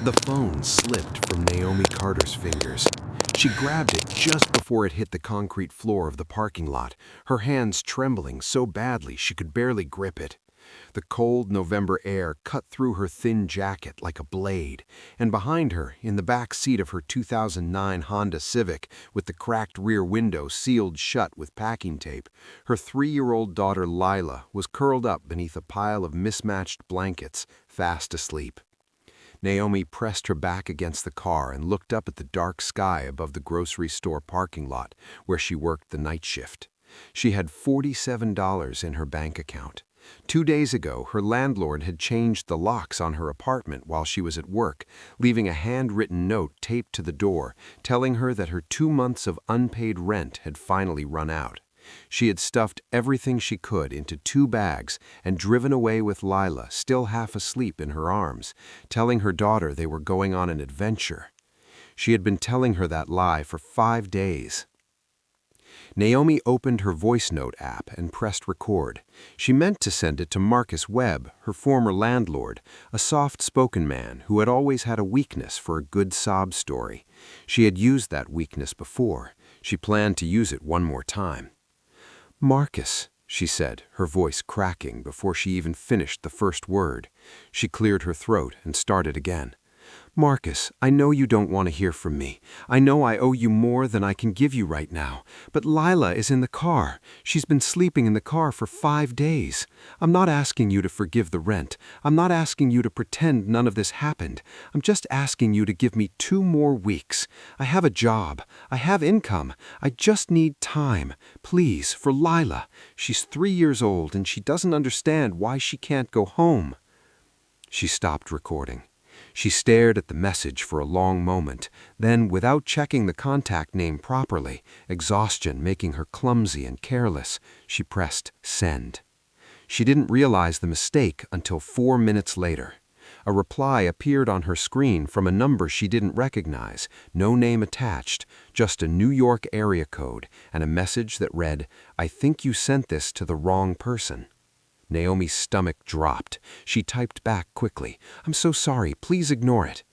The phone slipped from Naomi Carter's fingers. She grabbed it just before it hit the concrete floor of the parking lot, her hands trembling so badly she could barely grip it. The cold November air cut through her thin jacket like a blade, and behind her, in the back seat of her 2009 Honda Civic, with the cracked rear window sealed shut with packing tape, her 3-year-old daughter Lila was curled up beneath a pile of mismatched blankets, fast asleep. Naomi pressed her back against the car and looked up at the dark sky above the grocery store parking lot where she worked the night shift. She had $47 in her bank account. 2 days ago, her landlord had changed the locks on her apartment while she was at work, leaving a handwritten note taped to the door telling her that her 2 months of unpaid rent had finally run out. She had stuffed everything she could into 2 bags and driven away with Lila, still half asleep in her arms, telling her daughter they were going on an adventure. She had been telling her that lie for 5 days. Naomi opened her voice note app and pressed record. She meant to send it to Marcus Webb, her former landlord, a soft-spoken man who had always had a weakness for a good sob story. She had used that weakness before. She planned to use it one more time. "Marcus," she said, her voice cracking before she even finished the first word. She cleared her throat and started again. "Marcus, I know you don't want to hear from me. I know I owe you more than I can give you right now. But Lila is in the car. She's been sleeping in the car for 5 days. I'm not asking you to forgive the rent. I'm not asking you to pretend none of this happened. I'm just asking you to give me 2 more weeks. I have a job. I have income. I just need time. Please, for Lila. She's 3 years old and she doesn't understand why she can't go home." She stopped recording. She stared at the message for a long moment, then, without checking the contact name properly, exhaustion making her clumsy and careless, she pressed send. She didn't realize the mistake until 4 minutes later. A reply appeared on her screen from a number she didn't recognize, no name attached, just a New York area code, and a message that read, "I think you sent this to the wrong person." Naomi's stomach dropped. She typed back quickly, "I'm so sorry, please ignore it."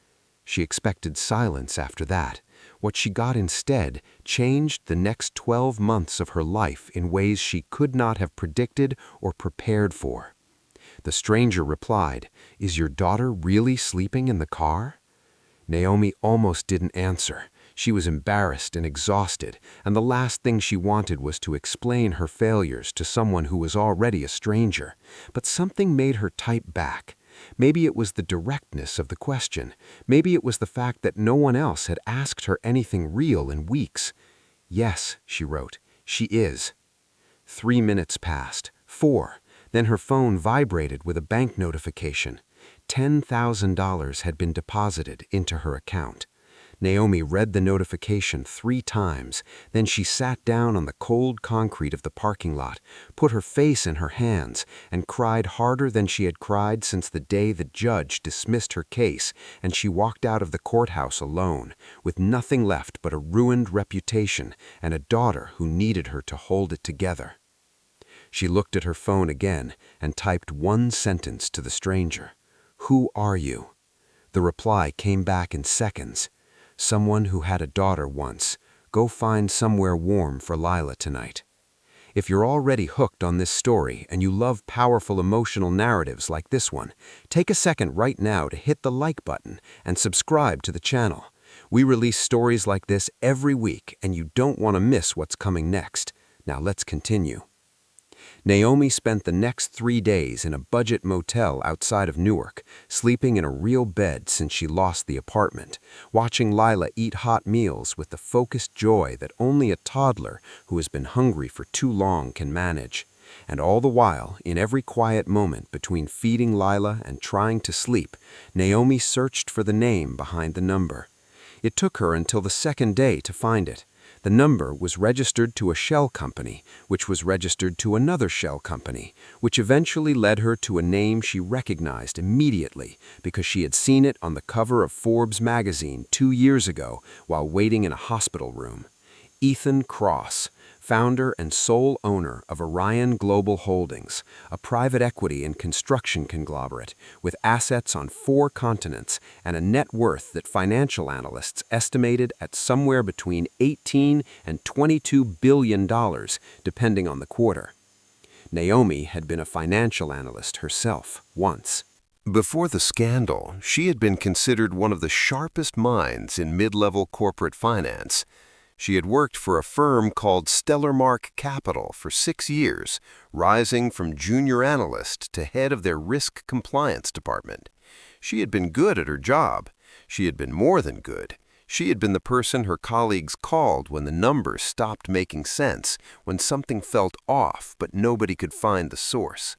She expected silence after that. What she got instead changed the next 12 months of her life in ways she could not have predicted or prepared for. The stranger replied, "Is your daughter really sleeping in the car?" Naomi almost didn't answer. She was embarrassed and exhausted, and the last thing she wanted was to explain her failures to someone who was already a stranger. But something made her type back. Maybe it was the directness of the question. Maybe it was the fact that no one else had asked her anything real in weeks. "Yes," she wrote, "she is." 3 minutes passed, 4. Then her phone vibrated with a bank notification. $10,000 had been deposited into her account. Naomi read the notification 3 times, then she sat down on the cold concrete of the parking lot, put her face in her hands, and cried harder than she had cried since the day the judge dismissed her case, and she walked out of the courthouse alone, with nothing left but a ruined reputation and a daughter who needed her to hold it together. She looked at her phone again and typed 1 sentence to the stranger. "Who are you?" The reply came back in seconds. "Someone who had a daughter once. Go find somewhere warm for Lila tonight." If you're already hooked on this story and you love powerful emotional narratives like this one, take a second right now to hit the like button and subscribe to the channel. We release stories like this every week and you don't want to miss what's coming next. Now let's continue. Naomi spent the next 3 days in a budget motel outside of Newark, sleeping in a real bed since she lost the apartment, watching Lila eat hot meals with the focused joy that only a toddler who has been hungry for too long can manage. And all the while, in every quiet moment between feeding Lila and trying to sleep, Naomi searched for the name behind the number. It took her until the 2nd day to find it. The number was registered to a shell company, which was registered to another shell company, which eventually led her to a name she recognized immediately because she had seen it on the cover of Forbes magazine 2 years ago while waiting in a hospital room. Ethan Cross, founder and sole owner of Orion Global Holdings, a private equity and construction conglomerate with assets on 4 continents and a net worth that financial analysts estimated at somewhere between $18 and $22 billion, depending on the quarter. Naomi had been a financial analyst herself once. Before the scandal, she had been considered one of the sharpest minds in mid-level corporate finance. She had worked for a firm called Stellarmark Capital for 6 years, rising from junior analyst to head of their risk compliance department. She had been good at her job. She had been more than good. She had been the person her colleagues called when the numbers stopped making sense, when something felt off but nobody could find the source.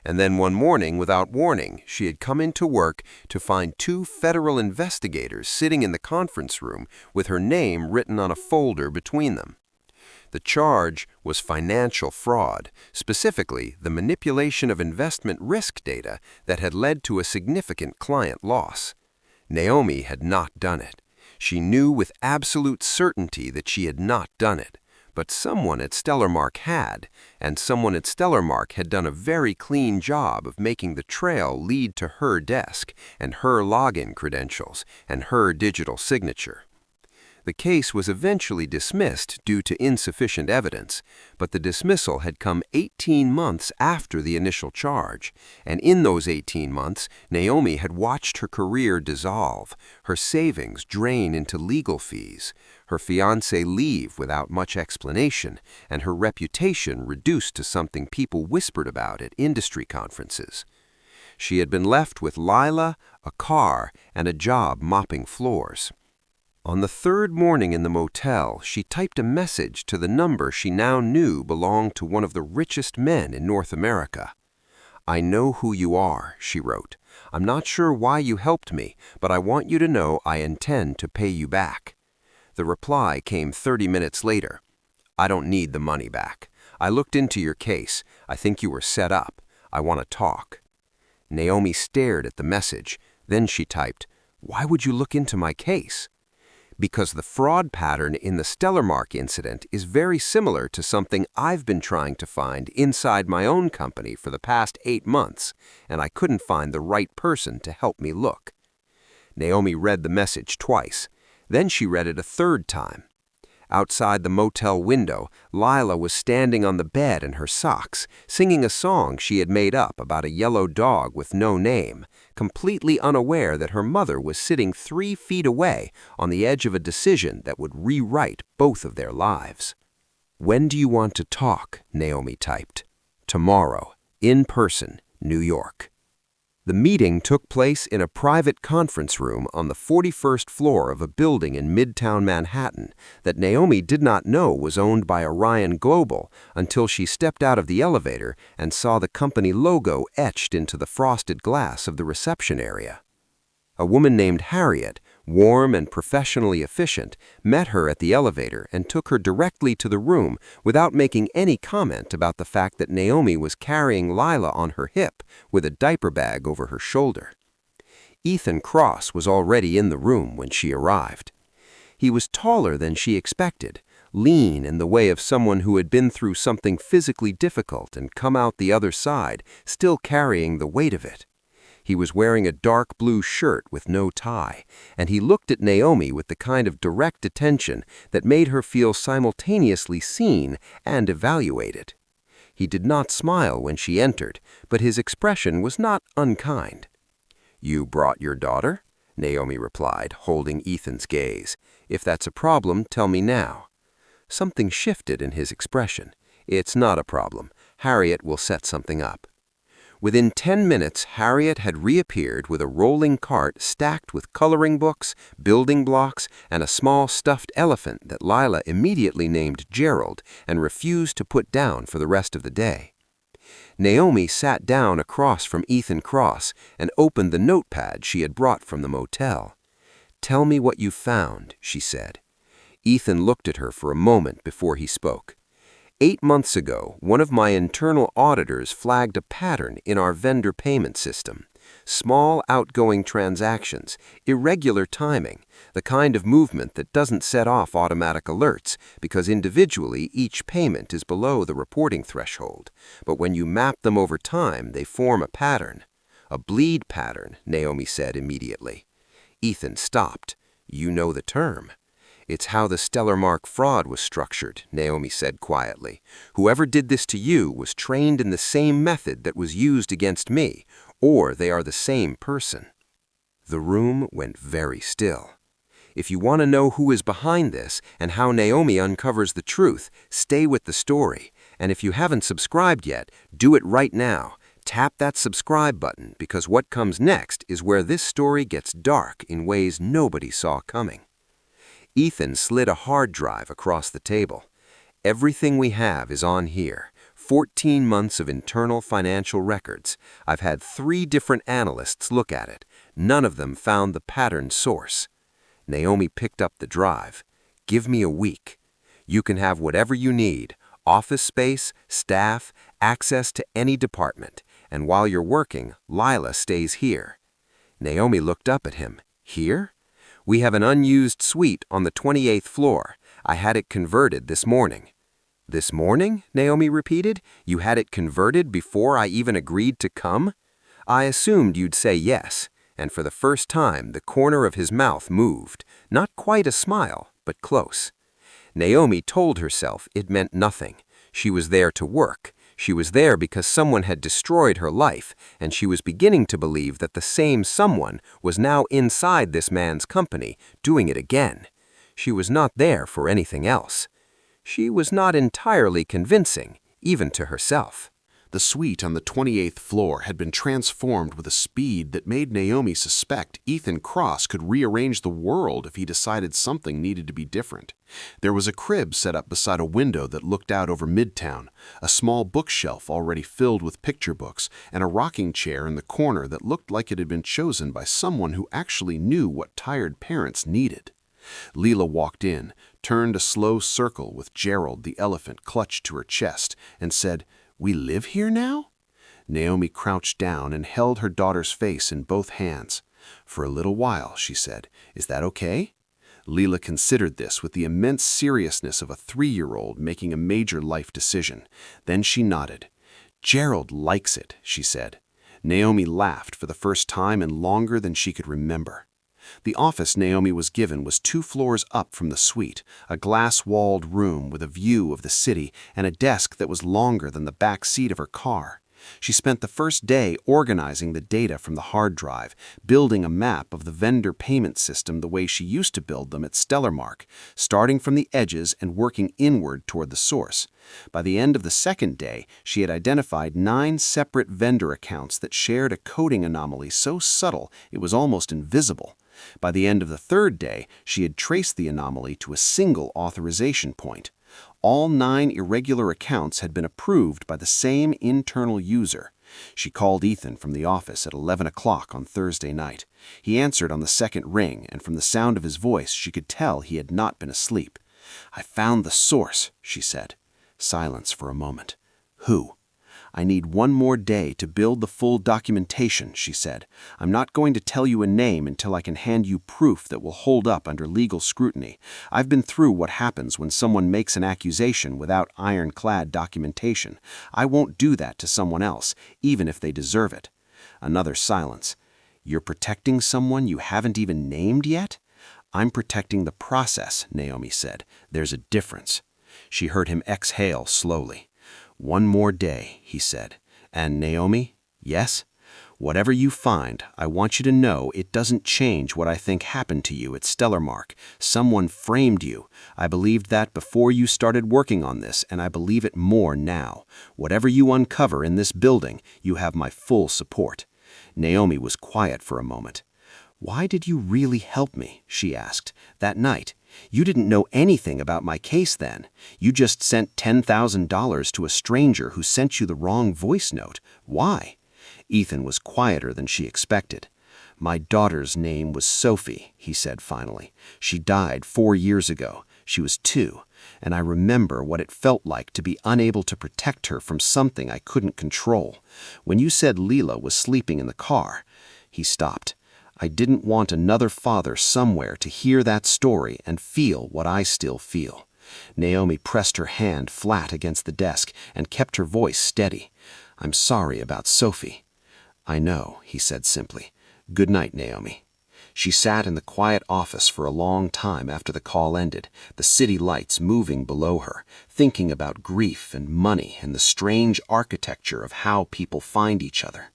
And then one morning, without warning, she had come into work to find 2 federal investigators sitting in the conference room with her name written on a folder between them. The charge was financial fraud, specifically the manipulation of investment risk data that had led to a significant client loss. Naomi had not done it. She knew with absolute certainty that she had not done it. But someone at Stellarmark had, and someone at Stellarmark had done a very clean job of making the trail lead to her desk and her login credentials and her digital signature. The case was eventually dismissed due to insufficient evidence, but the dismissal had come 18 months after the initial charge, and in those 18 months, Naomi had watched her career dissolve, her savings drain into legal fees, her fiancé leave without much explanation, and her reputation reduced to something people whispered about at industry conferences. She had been left with Lila, a car, and a job mopping floors. On the 3rd morning in the motel, she typed a message to the number she now knew belonged to one of the richest men in North America. "I know who you are," she wrote. "I'm not sure why you helped me, but I want you to know I intend to pay you back." The reply came 30 minutes later. "I don't need the money back. I looked into your case. I think you were set up. I want to talk." Naomi stared at the message. Then she typed, "Why would you look into my case?" "Because the fraud pattern in the Stellarmark incident is very similar to something I've been trying to find inside my own company for the past 8 months, and I couldn't find the right person to help me look." Naomi read the message twice. Then she read it a 3rd time. Outside the motel window, Lila was standing on the bed in her socks, singing a song she had made up about a yellow dog with no name, completely unaware that her mother was sitting 3 feet away on the edge of a decision that would rewrite both of their lives. "When do you want to talk?" Naomi typed. "Tomorrow, in person, New York." The meeting took place in a private conference room on the 41st floor of a building in Midtown Manhattan that Naomi did not know was owned by Orion Global until she stepped out of the elevator and saw the company logo etched into the frosted glass of the reception area. A woman named Harriet, warm and professionally efficient, met her at the elevator and took her directly to the room without making any comment about the fact that Naomi was carrying Lila on her hip with a diaper bag over her shoulder. Ethan Cross was already in the room when she arrived. He was taller than she expected, lean in the way of someone who had been through something physically difficult and come out the other side, still carrying the weight of it. He was wearing a dark blue shirt with no tie, and he looked at Naomi with the kind of direct attention that made her feel simultaneously seen and evaluated. He did not smile when she entered, but his expression was not unkind. "You brought your daughter?" Naomi replied, holding Ethan's gaze. "If that's a problem, tell me now." Something shifted in his expression. "It's not a problem. Harriet will set something up." Within 10 minutes, Harriet had reappeared with a rolling cart stacked with coloring books, building blocks, and a small stuffed elephant that Lila immediately named Gerald and refused to put down for the rest of the day. Naomi sat down across from Ethan Cross and opened the notepad she had brought from the motel. "Tell me what you found," she said. Ethan looked at her for a moment before he spoke. 8 months ago, one of my internal auditors flagged a pattern in our vendor payment system. Small outgoing transactions, irregular timing, the kind of movement that doesn't set off automatic alerts because individually each payment is below the reporting threshold. But when you map them over time, they form a pattern. A bleed pattern, Naomi said immediately. Ethan stopped. You know the term. It's how the Stellar Mark fraud was structured, Naomi said quietly. Whoever did this to you was trained in the same method that was used against me, or they are the same person. The room went very still. If you want to know who is behind this and how Naomi uncovers the truth, stay with the story. And if you haven't subscribed yet, do it right now. Tap that subscribe button because what comes next is where this story gets dark in ways nobody saw coming. Ethan slid a hard drive across the table. Everything we have is on here. 14 months of internal financial records. I've had 3 different analysts look at it. None of them found the pattern source. Naomi picked up the drive. Give me a week. You can have whatever you need. Office space, staff, access to any department. And while you're working, Lila stays here. Naomi looked up at him. Here? We have an unused suite on the 28th floor. I had it converted this morning. This morning? Naomi repeated. You had it converted before I even agreed to come? I assumed you'd say yes. And for the first time, the corner of his mouth moved. Not quite a smile, but close. Naomi told herself it meant nothing. She was there to work. She was there because someone had destroyed her life, and she was beginning to believe that the same someone was now inside this man's company, doing it again. She was not there for anything else. She was not entirely convincing, even to herself. The suite on the 28th floor had been transformed with a speed that made Naomi suspect Ethan Cross could rearrange the world if he decided something needed to be different. There was a crib set up beside a window that looked out over Midtown, a small bookshelf already filled with picture books, and a rocking chair in the corner that looked like it had been chosen by someone who actually knew what tired parents needed. Leela walked in, turned a slow circle with Gerald the elephant clutched to her chest, and said, "We live here now?" Naomi crouched down and held her daughter's face in both hands. "For a little while," she said. "Is that okay?" Leela considered this with the immense seriousness of a 3-year-old making a major life decision. Then she nodded. "Gerald likes it," she said. Naomi laughed for the first time in longer than she could remember. The office Naomi was given was 2 floors up from the suite, a glass-walled room with a view of the city and a desk that was longer than the back seat of her car. She spent the first day organizing the data from the hard drive, building a map of the vendor payment system the way she used to build them at Stellar Mark, starting from the edges and working inward toward the source. By the end of the second day, she had identified 9 separate vendor accounts that shared a coding anomaly so subtle it was almost invisible. By the end of the third day, she had traced the anomaly to a single authorization point. All 9 irregular accounts had been approved by the same internal user. She called Ethan from the office at 11 o'clock on Thursday night. He answered on the second ring, and from the sound of his voice, she could tell he had not been asleep. "I found the source," she said. Silence for a moment. "Who?" "I need 1 more day to build the full documentation," she said. "I'm not going to tell you a name until I can hand you proof that will hold up under legal scrutiny. I've been through what happens when someone makes an accusation without ironclad documentation. I won't do that to someone else, even if they deserve it." Another silence. "You're protecting someone you haven't even named yet?" "I'm protecting the process," Naomi said. "There's a difference." She heard him exhale slowly. "1 more day," he said. "And Naomi?" "Yes?" "Whatever you find, I want you to know it doesn't change what I think happened to you at Stellar Mark. Someone framed you. I believed that before you started working on this, and I believe it more now. Whatever you uncover in this building, you have my full support." Naomi was quiet for a moment. "Why did you really help me?" she asked. "That night. You didn't know anything about my case then. You just sent $10,000 to a stranger who sent you the wrong voice note. Why?" Ethan was quieter than she expected. "My daughter's name was Sophie," he said finally. "She died 4 years ago. She was 2, and I remember what it felt like to be unable to protect her from something I couldn't control. When you said Leela was sleeping in the car, He stopped. I didn't want another father somewhere to hear that story and feel what I still feel. Naomi pressed her hand flat against the desk and kept her voice steady. I'm sorry about Sophie. I know, he said simply. Good night, Naomi. She sat in the quiet office for a long time after the call ended, the city lights moving below her, thinking about grief and money and the strange architecture of how people find each other.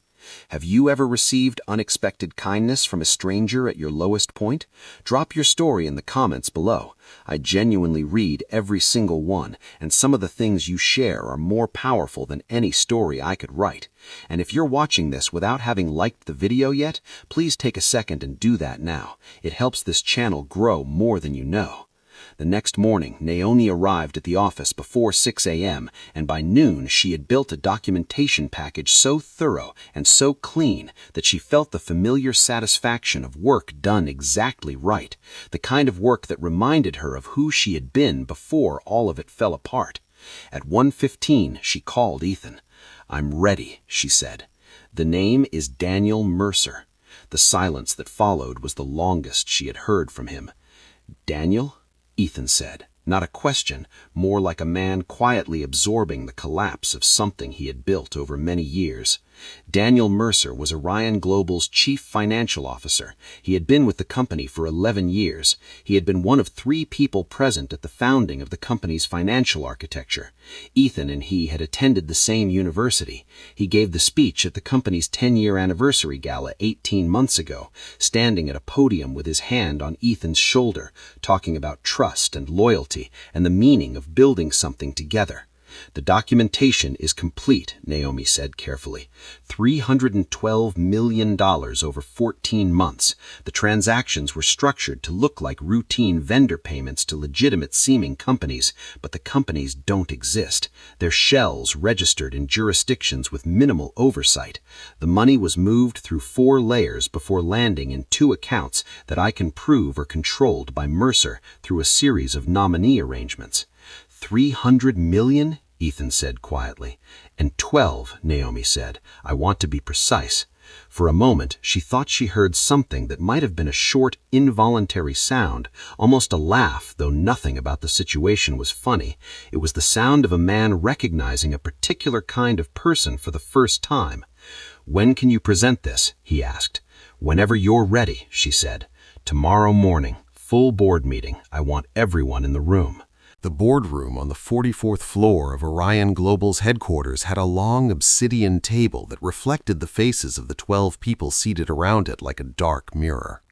Have you ever received unexpected kindness from a stranger at your lowest point? Drop your story in the comments below. I genuinely read every single one, and some of the things you share are more powerful than any story I could write. And if you're watching this without having liked the video yet, please take a second and do that now. It helps this channel grow more than you know. The next morning, Naomi arrived at the office before 6 a.m., and by noon she had built a documentation package so thorough and so clean that she felt the familiar satisfaction of work done exactly right, the kind of work that reminded her of who she had been before all of it fell apart. At 1:15, she called Ethan. I'm ready, she said. The name is Daniel Mercer. The silence that followed was the longest she had heard from him. Daniel? Ethan said, not a question, more like a man quietly absorbing the collapse of something he had built over many years. Daniel Mercer was Orion Global's chief financial officer. He had been with the company for 11 years. He had been one of 3 people present at the founding of the company's financial architecture. Ethan and he had attended the same university. He gave the speech at the company's 10-year anniversary gala 18 months ago, standing at a podium with his hand on Ethan's shoulder, talking about trust and loyalty and the meaning of building something together. The documentation is complete, Naomi said carefully. $312 million over 14 months. The transactions were structured to look like routine vendor payments to legitimate-seeming companies, but the companies don't exist. They're shells registered in jurisdictions with minimal oversight. The money was moved through 4 layers before landing in 2 accounts that I can prove are controlled by Mercer through a series of nominee arrangements. 300 million? Ethan said quietly. And 12, Naomi said. I want to be precise. For a moment, she thought she heard something that might have been a short, involuntary sound, almost a laugh, though nothing about the situation was funny. It was the sound of a man recognizing a particular kind of person for the first time. When can you present this? He asked. Whenever you're ready, she said. Tomorrow morning, full board meeting. I want everyone in the room. The boardroom on the 44th floor of Orion Global's headquarters had a long obsidian table that reflected the faces of the 12 people seated around it like a dark mirror.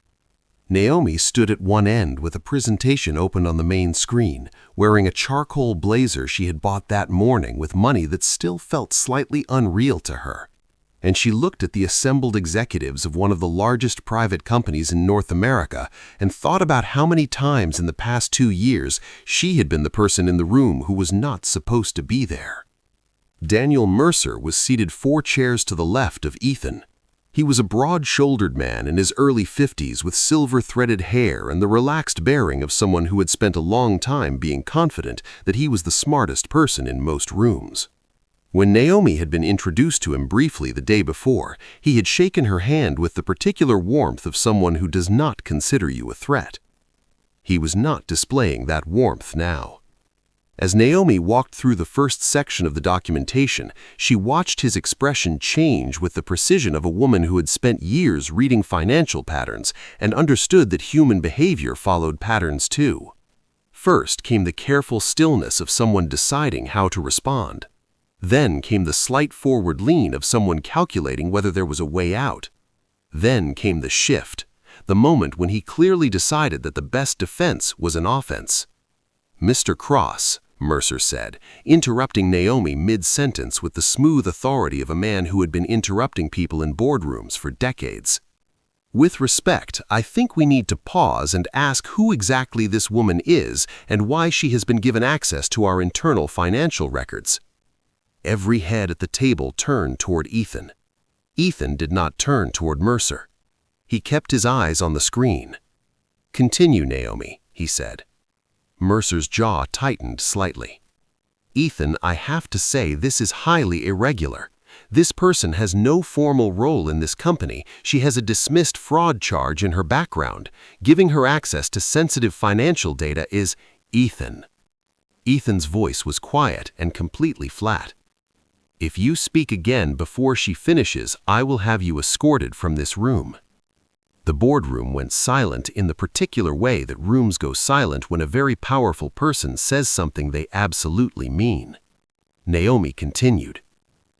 Naomi stood at one end with a presentation open on the main screen, wearing a charcoal blazer she had bought that morning with money that still felt slightly unreal to her. And she looked at the assembled executives of one of the largest private companies in North America and thought about how many times in the past 2 years she had been the person in the room who was not supposed to be there. Daniel Mercer was seated 4 chairs to the left of Ethan. He was a broad-shouldered man in his early 50s with silver-threaded hair and the relaxed bearing of someone who had spent a long time being confident that he was the smartest person in most rooms. When Naomi had been introduced to him briefly the day before, he had shaken her hand with the particular warmth of someone who does not consider you a threat. He was not displaying that warmth now. As Naomi walked through the first section of the documentation, she watched his expression change with the precision of a woman who had spent years reading financial patterns and understood that human behavior followed patterns too. First came the careful stillness of someone deciding how to respond. Then came the slight forward lean of someone calculating whether there was a way out. Then came the shift, the moment when he clearly decided that the best defense was an offense. Mr. Cross, Mercer said, interrupting Naomi mid-sentence with the smooth authority of a man who had been interrupting people in boardrooms for decades. With respect, I think we need to pause and ask who exactly this woman is and why she has been given access to our internal financial records. Every head at the table turned toward Ethan. Ethan did not turn toward Mercer. He kept his eyes on the screen. Continue, Naomi, he said. Mercer's jaw tightened slightly. Ethan, I have to say this is highly irregular. This person has no formal role in this company. She has a dismissed fraud charge in her background. Giving her access to sensitive financial data is Ethan. Ethan's voice was quiet and completely flat. If you speak again before she finishes, I will have you escorted from this room. The boardroom went silent in the particular way that rooms go silent when a very powerful person says something they absolutely mean. Naomi continued.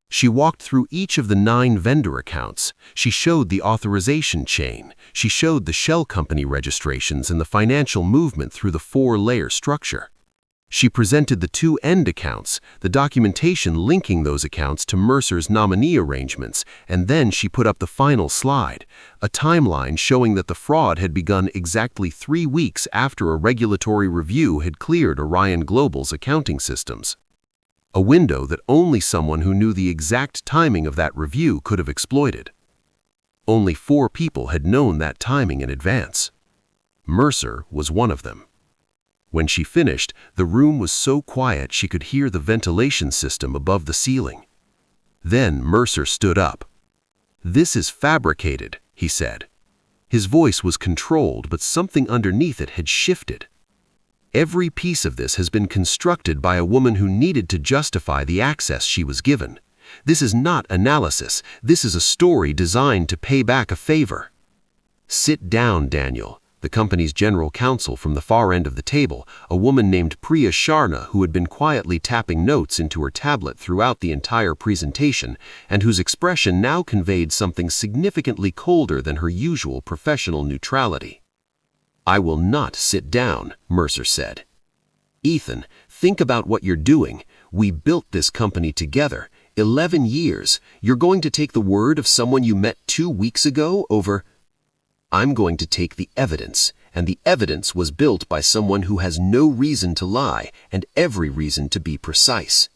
She walked through each of the 9 vendor accounts. She showed the authorization chain. She showed the shell company registrations and the financial movement through the 4-layer structure. She presented the 2 end accounts, the documentation linking those accounts to Mercer's nominee arrangements, and then she put up the final slide, a timeline showing that the fraud had begun exactly 3 weeks after a regulatory review had cleared Orion Global's accounting systems. A window that only someone who knew the exact timing of that review could have exploited. Only 4 people had known that timing in advance. Mercer was one of them. When she finished, the room was so quiet she could hear the ventilation system above the ceiling. Then Mercer stood up. "This is fabricated," he said. His voice was controlled, but something underneath it had shifted. "Every piece of this has been constructed by a woman who needed to justify the access she was given. This is not analysis. This is a story designed to pay back a favor." "Sit down, Daniel." The company's general counsel from the far end of the table, a woman named Priya Sharna, who had been quietly tapping notes into her tablet throughout the entire presentation, and whose expression now conveyed something significantly colder than her usual professional neutrality. "I will not sit down," Mercer said. "Ethan, think about what you're doing. We built this company together. 11 years. You're going to take the word of someone you met 2 weeks ago over... I'm going to take the evidence, and the evidence was built by someone who has no reason to lie and every reason to be precise."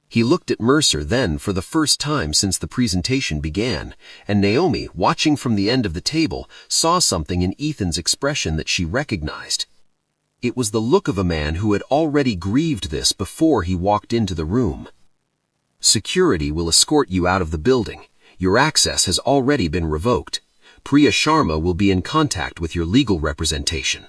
He looked at Mercer then for the first time since the presentation began, and Naomi, watching from the end of the table, saw something in Ethan's expression that she recognized. It was the look of a man who had already grieved this before he walked into the room. "Security will escort you out of the building. Your access has already been revoked. Priya Sharma will be in contact with your legal representation."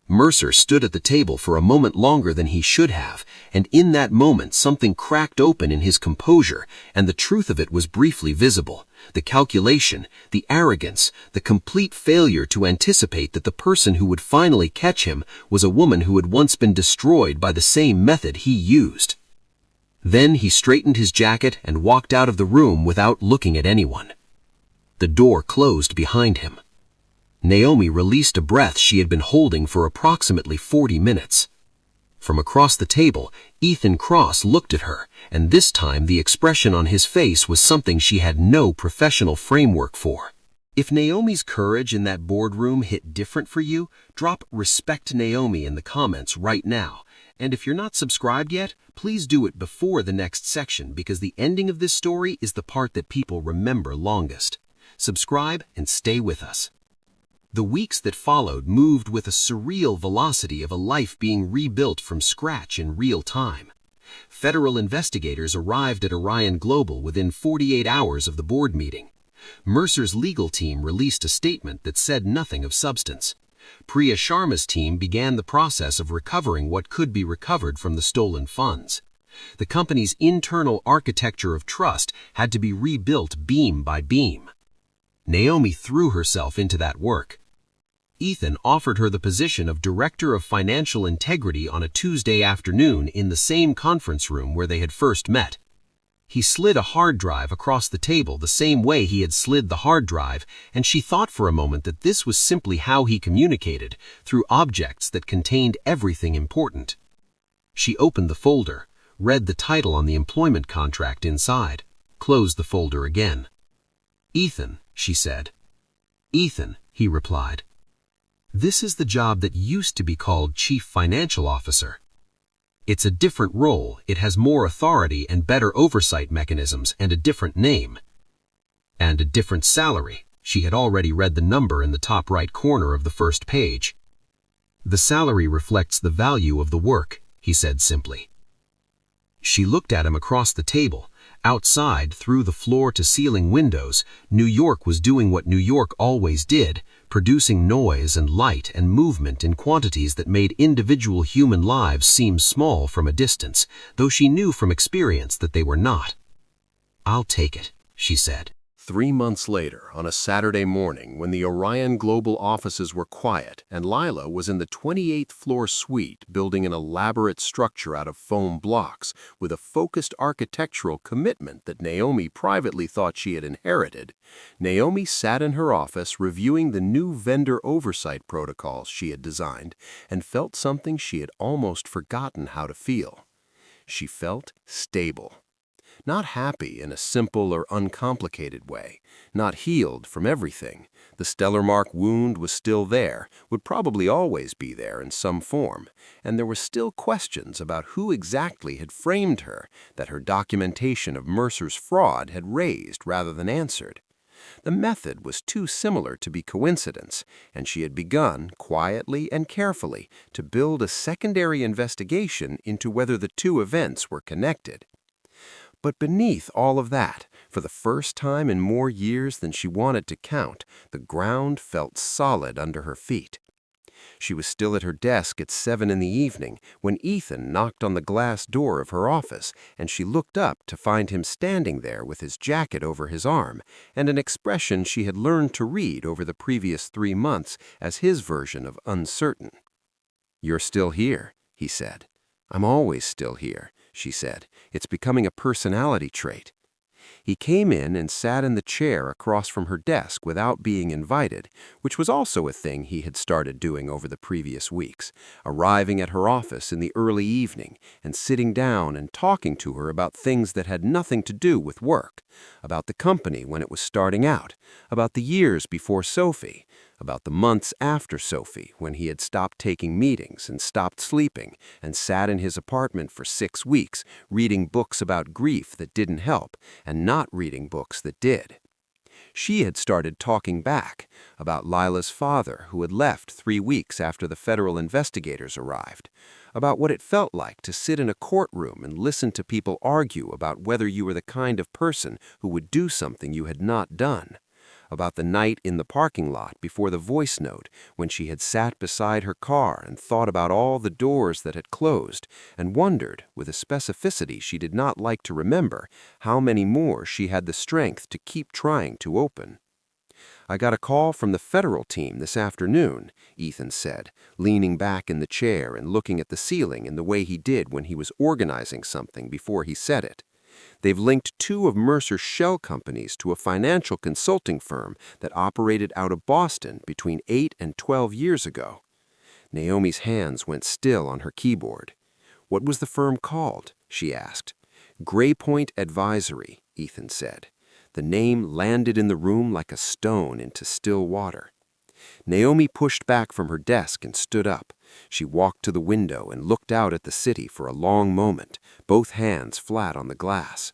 Mercer stood at the table for a moment longer than he should have, and in that moment something cracked open in his composure, and the truth of it was briefly visible. The calculation, the arrogance, the complete failure to anticipate that the person who would finally catch him was a woman who had once been destroyed by the same method he used. Then he straightened his jacket and walked out of the room without looking at anyone. The door closed behind him. Naomi released a breath she had been holding for approximately 40 minutes. From across the table, Ethan Cross looked at her, and this time the expression on his face was something she had no professional framework for. If Naomi's courage in that boardroom hit different for you, drop "Respect Naomi" in the comments right now. And if you're not subscribed yet, please do it before the next section, because the ending of this story is the part that people remember longest. Subscribe and stay with us. The weeks that followed moved with a surreal velocity of a life being rebuilt from scratch in real time. Federal investigators arrived at Orion Global within 48 hours of the board meeting. Mercer's legal team released a statement that said nothing of substance. Priya Sharma's team began the process of recovering what could be recovered from the stolen funds. The company's internal architecture of trust had to be rebuilt beam by beam. Naomi threw herself into that work. Ethan offered her the position of Director of Financial Integrity on a Tuesday afternoon in the same conference room where they had first met. He slid a hard drive across the table the same way he had slid the hard drive, and she thought for a moment that this was simply how he communicated, through objects that contained everything important. She opened the folder, read the title on the employment contract inside, closed the folder again. "Ethan," she said. "Ethan," he replied. "This is the job that used to be called Chief Financial Officer. It's a different role, it has more authority and better oversight mechanisms and a different name. And a different salary." She had already read the number in the top right corner of the first page. "The salary reflects the value of the work," he said simply. She looked at him across the table. Outside, through the floor-to-ceiling windows, New York was doing what New York always did, producing noise and light and movement in quantities that made individual human lives seem small from a distance, though she knew from experience that they were not. "I'll take it," she said. 3 months later, on a Saturday morning when the Orion Global offices were quiet and Lila was in the 28th floor suite building an elaborate structure out of foam blocks with a focused architectural commitment that Naomi privately thought she had inherited, Naomi sat in her office reviewing the new vendor oversight protocols she had designed and felt something she had almost forgotten how to feel. She felt stable. Not happy in a simple or uncomplicated way, not healed from everything. The stellar mark wound was still there, would probably always be there in some form, and there were still questions about who exactly had framed her that her documentation of Mercer's fraud had raised rather than answered. The method was too similar to be coincidence, and she had begun, quietly and carefully, to build a secondary investigation into whether the two events were connected. But beneath all of that, for the first time in more years than she wanted to count, the ground felt solid under her feet. She was still at her desk at 7 in the evening when Ethan knocked on the glass door of her office, and she looked up to find him standing there with his jacket over his arm and an expression she had learned to read over the previous 3 months as his version of uncertain. "You're still here," he said. "I'm always still here," she said. "It's becoming a personality trait." He came in and sat in the chair across from her desk without being invited, which was also a thing he had started doing over the previous weeks, arriving at her office in the early evening and sitting down and talking to her about things that had nothing to do with work, about the company when it was starting out, about the years before Sophie, about the months after Sophie when he had stopped taking meetings and stopped sleeping and sat in his apartment for 6 weeks reading books about grief that didn't help and not reading books that did. She had started talking back about Lila's father who had left 3 weeks after the federal investigators arrived, about what it felt like to sit in a courtroom and listen to people argue about whether you were the kind of person who would do something you had not done, about the night in the parking lot before the voice note when she had sat beside her car and thought about all the doors that had closed and wondered, with a specificity she did not like to remember, how many more she had the strength to keep trying to open. "I got a call from the federal team this afternoon," Ethan said, leaning back in the chair and looking at the ceiling in the way he did when he was organizing something before he said it. "They've linked 2 of Mercer's shell companies to a financial consulting firm that operated out of Boston between 8 and 12 years ago." Naomi's hands went still on her keyboard. "What was the firm called?" she asked. "Graypoint Advisory," Ethan said. The name landed in the room like a stone into still water. Naomi pushed back from her desk and stood up. She walked to the window and looked out at the city for a long moment, both hands flat on the glass.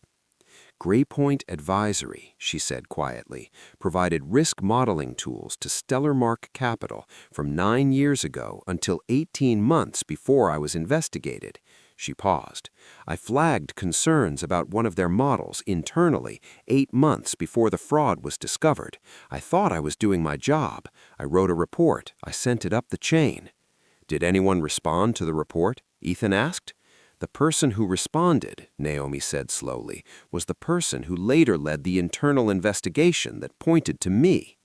"Graypoint Advisory," she said quietly, "provided risk modeling tools to Stellar Mark Capital from 9 years ago until 18 months before I was investigated." She paused. "I flagged concerns about one of their models internally 8 months before the fraud was discovered. I thought I was doing my job. I wrote a report. I sent it up the chain." "Did anyone respond to the report?" Ethan asked. "The person who responded," Naomi said slowly, "was the person who later led the internal investigation that pointed to me."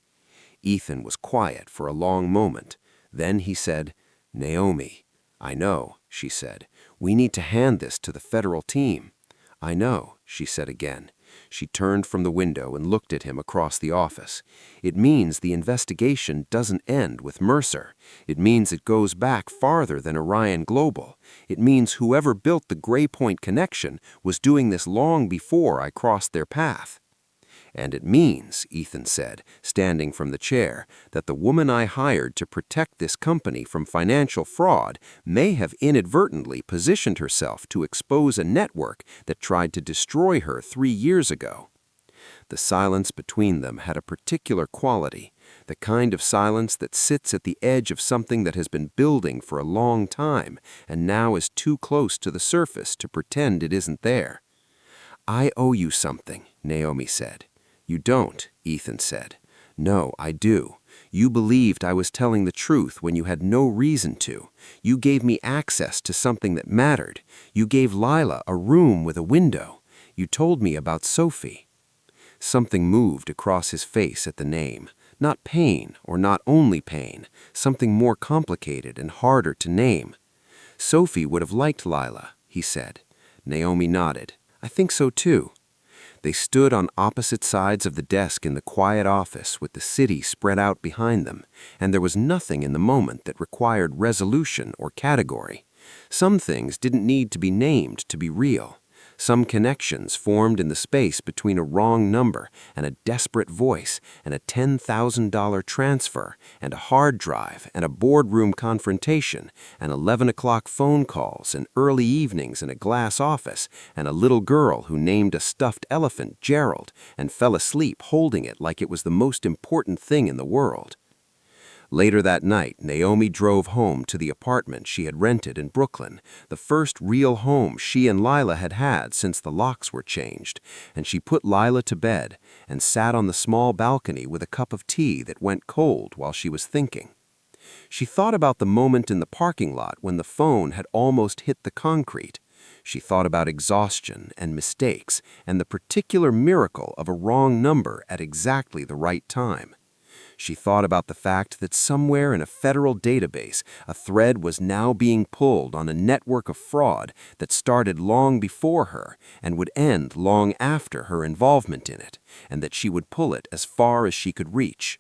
Ethan was quiet for a long moment. Then he said, "Naomi." "I know," she said. "We need to hand this to the federal team." "I know," she said again. She turned from the window and looked at him across the office. "It means the investigation doesn't end with Mercer. It means it goes back farther than Orion Global. It means whoever built the Graypoint connection was doing this long before I crossed their path. And it means," Ethan said, standing from the chair, "that the woman I hired to protect this company from financial fraud may have inadvertently positioned herself to expose a network that tried to destroy her 3 years ago." The silence between them had a particular quality, the kind of silence that sits at the edge of something that has been building for a long time and now is too close to the surface to pretend it isn't there. "I owe you something," Naomi said. "You don't," Ethan said. "No, I do. You believed I was telling the truth when you had no reason to. You gave me access to something that mattered. You gave Lila a room with a window. You told me about Sophie." Something moved across his face at the name. Not pain, or not only pain, something more complicated and harder to name. "Sophie would have liked Lila," he said. Naomi nodded. "I think so too." They stood on opposite sides of the desk in the quiet office with the city spread out behind them, and there was nothing in the moment that required resolution or category. Some things didn't need to be named to be real. Some connections formed in the space between a wrong number and a desperate voice and a $10,000 transfer and a hard drive and a boardroom confrontation and 11 o'clock phone calls and early evenings in a glass office and a little girl who named a stuffed elephant Gerald and fell asleep holding it like it was the most important thing in the world. Later that night, Naomi drove home to the apartment she had rented in Brooklyn, the first real home she and Lila had had since the locks were changed, and she put Lila to bed and sat on the small balcony with a cup of tea that went cold while she was thinking. She thought about the moment in the parking lot when the phone had almost hit the concrete. She thought about exhaustion and mistakes and the particular miracle of a wrong number at exactly the right time. She thought about the fact that somewhere in a federal database, a thread was now being pulled on a network of fraud that started long before her and would end long after her involvement in it, and that she would pull it as far as she could reach.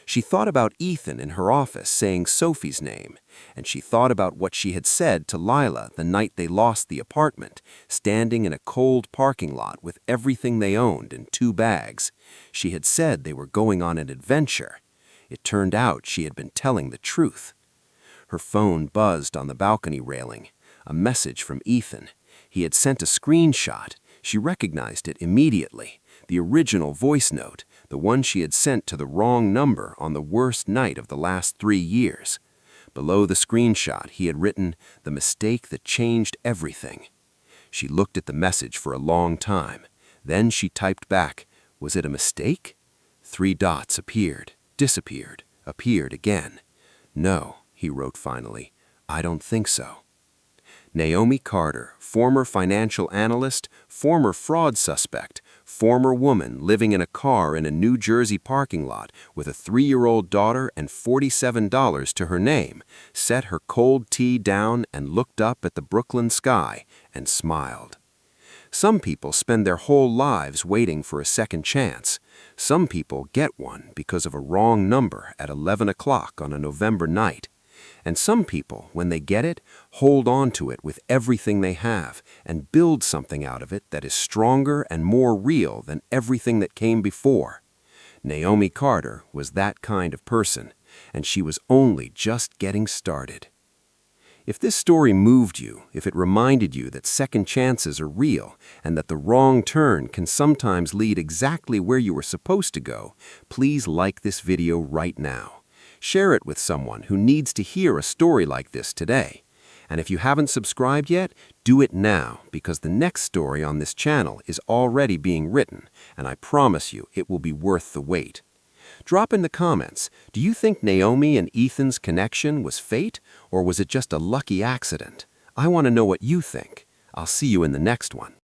She thought about Ethan in her office saying Sophie's name, and she thought about what she had said to Lila the night they lost the apartment, standing in a cold parking lot with everything they owned in 2 bags. She had said they were going on an adventure. It turned out she had been telling the truth. Her phone buzzed on the balcony railing. A message from Ethan. He had sent a screenshot. She recognized it immediately. The original voice note, the one she had sent to the wrong number on the worst night of the last 3 years. Below the screenshot, he had written, "The mistake that changed everything." She looked at the message for a long time. Then she typed back, "Was it a mistake?" 3 dots appeared, disappeared, appeared again. "No," he wrote finally, "I don't think so." Naomi Carter, former financial analyst, former fraud suspect, former woman living in a car in a New Jersey parking lot with a 3-year-old daughter and $47 to her name, set her cold tea down and looked up at the Brooklyn sky and smiled. Some people spend their whole lives waiting for a second chance. Some people get one because of a wrong number at 11 o'clock on a November night. And some people, when they get it, hold on to it with everything they have and build something out of it that is stronger and more real than everything that came before. Naomi Carter was that kind of person, and she was only just getting started. If this story moved you, if it reminded you that second chances are real and that the wrong turn can sometimes lead exactly where you were supposed to go, please like this video right now. Share it with someone who needs to hear a story like this today. And if you haven't subscribed yet, do it now because the next story on this channel is already being written, and I promise you it will be worth the wait. Drop in the comments, do you think Naomi and Ethan's connection was fate, or was it just a lucky accident? I want to know what you think. I'll see you in the next one.